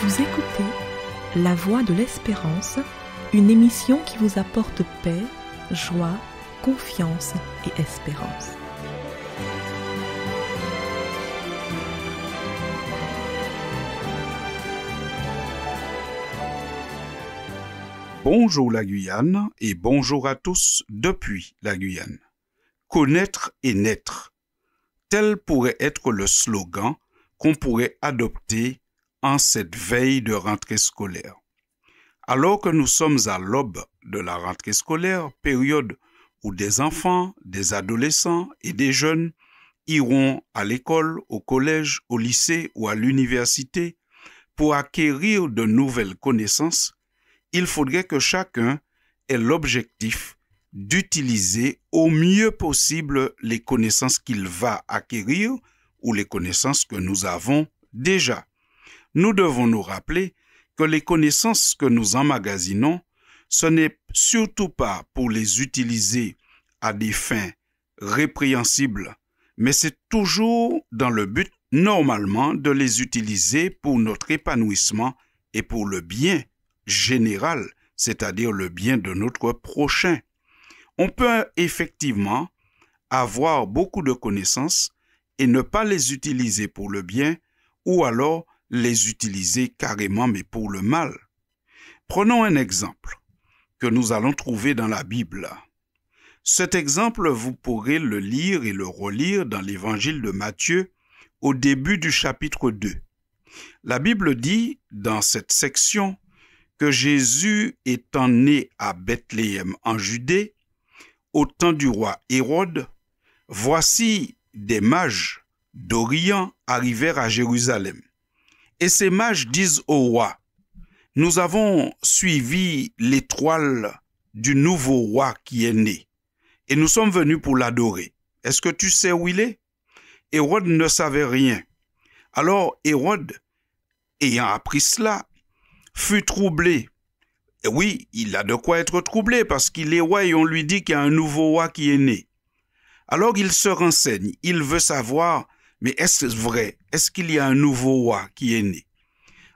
Vous écoutez La Voix de l'Espérance, une émission qui vous apporte paix, joie, confiance et espérance. Bonjour la Guyane et bonjour à tous depuis la Guyane. Connaître et naître, tel pourrait être le slogan qu'on pourrait adopter en cette veille de rentrée scolaire. Alors que nous sommes à l'aube de la rentrée scolaire, période où des enfants, des adolescents et des jeunes iront à l'école, au collège, au lycée ou à l'université pour acquérir de nouvelles connaissances, il faudrait que chacun ait l'objectif d'utiliser au mieux possible les connaissances qu'il va acquérir ou les connaissances que nous avons déjà. Nous devons nous rappeler que les connaissances que nous emmagasinons, ce n'est surtout pas pour les utiliser à des fins répréhensibles, mais c'est toujours dans le but, normalement, de les utiliser pour notre épanouissement et pour le bien général, c'est-à-dire le bien de notre prochain. On peut effectivement avoir beaucoup de connaissances et ne pas les utiliser pour le bien, ou alors les utiliser carrément mais pour le mal. Prenons un exemple que nous allons trouver dans la Bible. Cet exemple, vous pourrez le lire et le relire dans l'évangile de Matthieu au début du chapitre 2. La Bible dit dans cette section que Jésus étant né à Bethléem en Judée, au temps du roi Hérode, voici des mages d'Orient arrivèrent à Jérusalem. Et ces mages disent au roi, « Nous avons suivi l'étoile du nouveau roi qui est né, et nous sommes venus pour l'adorer. Est-ce que tu sais où il est ?» Hérode ne savait rien. Alors Hérode, ayant appris cela, fut troublé. Et oui, il a de quoi être troublé parce qu'il est roi et on lui dit qu'il y a un nouveau roi qui est né. Alors il se renseigne, il veut savoir, mais est-ce vrai? Est-ce qu'il y a un nouveau roi qui est né?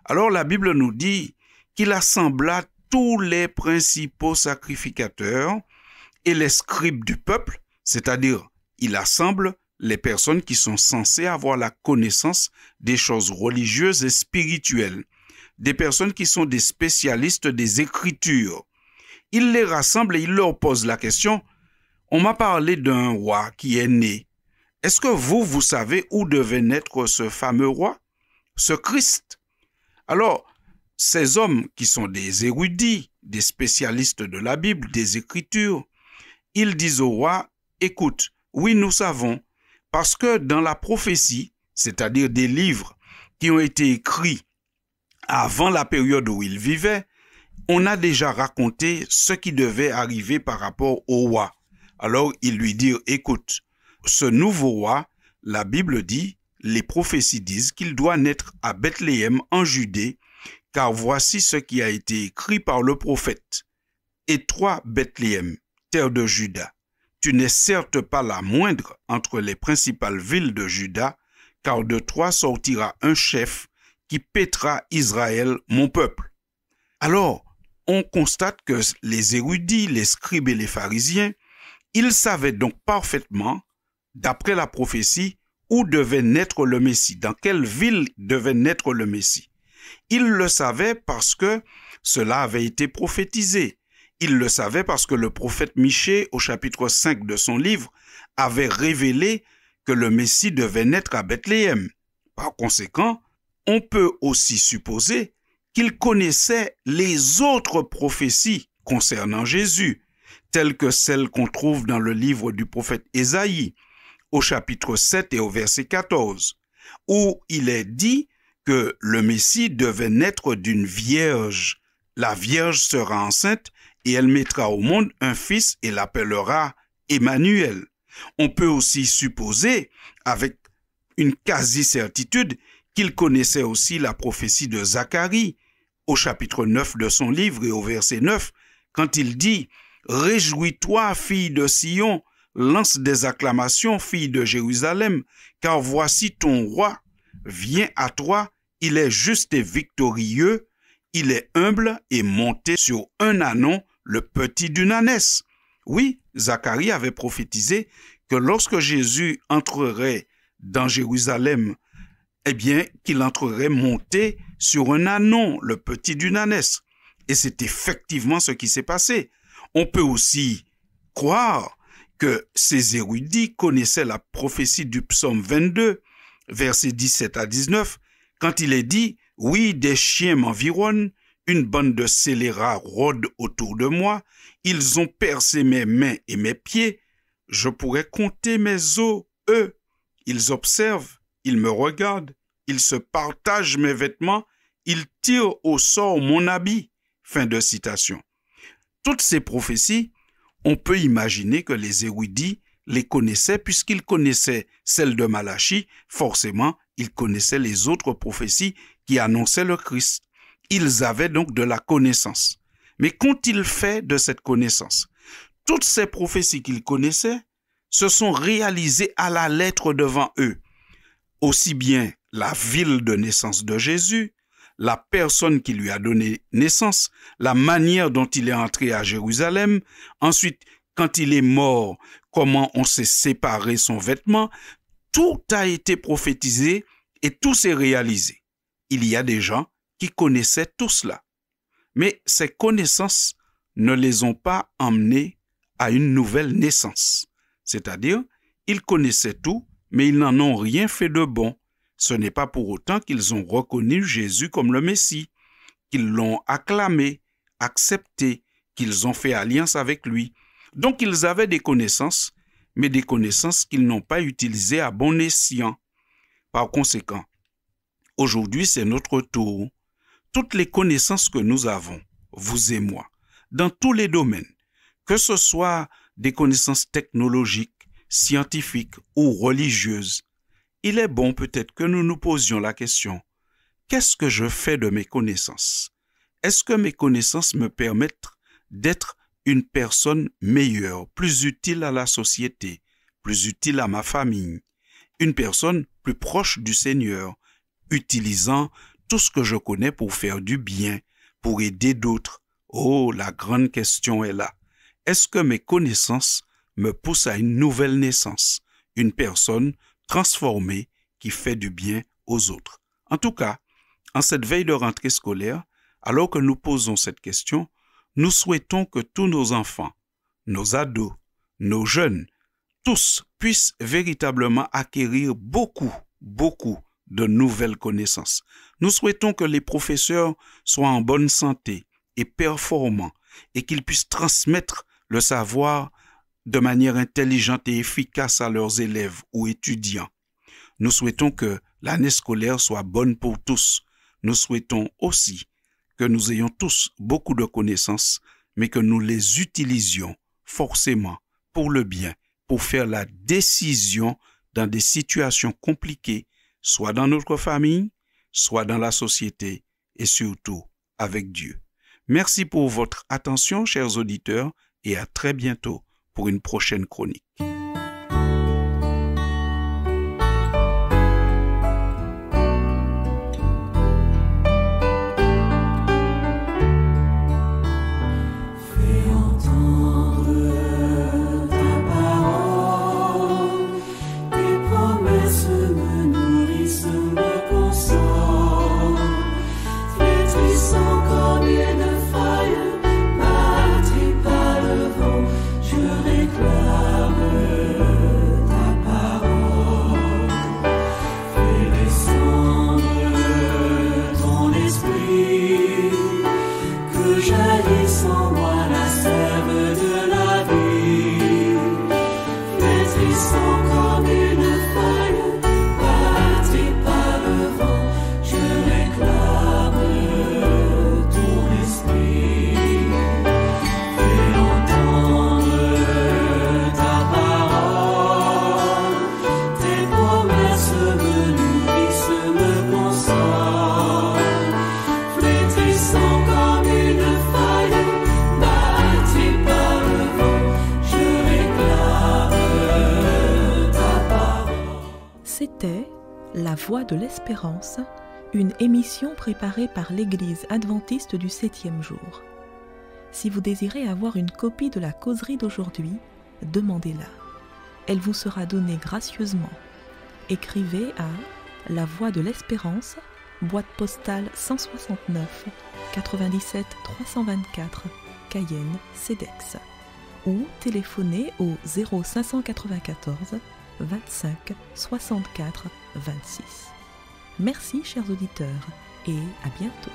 Alors la Bible nous dit qu'il assembla tous les principaux sacrificateurs et les scribes du peuple, c'est-à-dire il assemble les personnes qui sont censées avoir la connaissance des choses religieuses et spirituelles, des personnes qui sont des spécialistes des Écritures. Il les rassemble et il leur pose la question, « On m'a parlé d'un roi qui est né. Est-ce que vous savez où devait naître ce fameux roi, ce Christ ?» Alors, ces hommes qui sont des érudits, des spécialistes de la Bible, des Écritures, ils disent au roi, « Écoute, oui, nous savons, parce que dans la prophétie, c'est-à-dire des livres qui ont été écrits avant la période où il vivait, on a déjà raconté ce qui devait arriver par rapport au roi. » Alors, ils lui dirent, « Écoute, ce nouveau roi, la Bible dit, les prophéties disent qu'il doit naître à Bethléem en Judée, car voici ce qui a été écrit par le prophète. Et toi, Bethléem, terre de Juda, tu n'es certes pas la moindre entre les principales villes de Juda, car de toi sortira un chef qui paîtra Israël, mon peuple. » Alors, on constate que les érudits, les scribes et les pharisiens, ils savaient donc parfaitement, d'après la prophétie, où devait naître le Messie, dans quelle ville devait naître le Messie. Ils le savaient parce que cela avait été prophétisé. Ils le savaient parce que le prophète Michée, au chapitre 5 de son livre, avait révélé que le Messie devait naître à Bethléem. Par conséquent, on peut aussi supposer qu'ils connaissaient les autres prophéties concernant Jésus, telles que celles qu'on trouve dans le livre du prophète Ésaïe, au chapitre 7 et au verset 14, où il est dit que le Messie devait naître d'une vierge. La vierge sera enceinte et elle mettra au monde un fils et l'appellera Emmanuel. On peut aussi supposer, avec une quasi-certitude, qu'il connaissait aussi la prophétie de Zacharie, au chapitre 9 de son livre et au verset 9, quand il dit « Réjouis-toi, fille de Sion, lance des acclamations, fille de Jérusalem, car voici ton roi vient à toi, il est juste et victorieux, il est humble et monté sur un ânon, le petit d'une ânesse. Oui, Zacharie avait prophétisé que lorsque Jésus entrerait dans Jérusalem, eh bien, qu'il entrerait monté sur un ânon, le petit d'une ânesse. Et c'est effectivement ce qui s'est passé. On peut aussi croire que ces érudits connaissaient la prophétie du psaume 22, versets 17 à 19, quand il est dit « Oui, des chiens m'environnent, une bande de scélérats rôde autour de moi, ils ont percé mes mains et mes pieds, je pourrais compter mes os, eux. Ils observent, ils me regardent, ils se partagent mes vêtements, ils tirent au sort mon habit. » Fin de citation. Toutes ces prophéties, on peut imaginer que les érudits les connaissaient puisqu'ils connaissaient celle de Malachie, forcément, ils connaissaient les autres prophéties qui annonçaient le Christ. Ils avaient donc de la connaissance. Mais qu'ont-ils fait de cette connaissance? Toutes ces prophéties qu'ils connaissaient se sont réalisées à la lettre devant eux. Aussi bien la ville de naissance de Jésus, la personne qui lui a donné naissance, la manière dont il est entré à Jérusalem, ensuite, quand il est mort, comment on s'est séparé son vêtement, tout a été prophétisé et tout s'est réalisé. Il y a des gens qui connaissaient tout cela. Mais ces connaissances ne les ont pas emmenés à une nouvelle naissance. C'est-à-dire, ils connaissaient tout, mais ils n'en ont rien fait de bon. Ce n'est pas pour autant qu'ils ont reconnu Jésus comme le Messie, qu'ils l'ont acclamé, accepté, qu'ils ont fait alliance avec lui. Donc ils avaient des connaissances, mais des connaissances qu'ils n'ont pas utilisées à bon escient. Par conséquent, aujourd'hui c'est notre tour. Toutes les connaissances que nous avons, vous et moi, dans tous les domaines, que ce soit des connaissances technologiques, scientifiques ou religieuses, il est bon peut-être que nous nous posions la question, qu'est-ce que je fais de mes connaissances? Est-ce que mes connaissances me permettent d'être une personne meilleure, plus utile à la société, plus utile à ma famille, une personne plus proche du Seigneur, utilisant tout ce que je connais pour faire du bien, pour aider d'autres? Oh, la grande question est là. Est-ce que mes connaissances me poussent à une nouvelle naissance, une personne transformée qui fait du bien aux autres? En tout cas, en cette veille de rentrée scolaire, alors que nous posons cette question, nous souhaitons que tous nos enfants, nos ados, nos jeunes, tous puissent véritablement acquérir beaucoup de nouvelles connaissances. Nous souhaitons que les professeurs soient en bonne santé et performants et qu'ils puissent transmettre le savoir de manière intelligente et efficace à leurs élèves ou étudiants. Nous souhaitons que l'année scolaire soit bonne pour tous. Nous souhaitons aussi que nous ayons tous beaucoup de connaissances, mais que nous les utilisions forcément pour le bien, pour faire la décision dans des situations compliquées, soit dans notre famille, soit dans la société et surtout avec Dieu. Merci pour votre attention, chers auditeurs, et à très bientôt pour une prochaine chronique. C'était La Voix de l'Espérance, une émission préparée par l'Église adventiste du 7e jour. Si vous désirez avoir une copie de la causerie d'aujourd'hui, demandez-la. Elle vous sera donnée gracieusement. Écrivez à La Voix de l'Espérance, boîte postale 169 97 324, Cayenne, CEDEX, ou téléphonez au 0594 25 64 26. Merci chers auditeurs et à bientôt.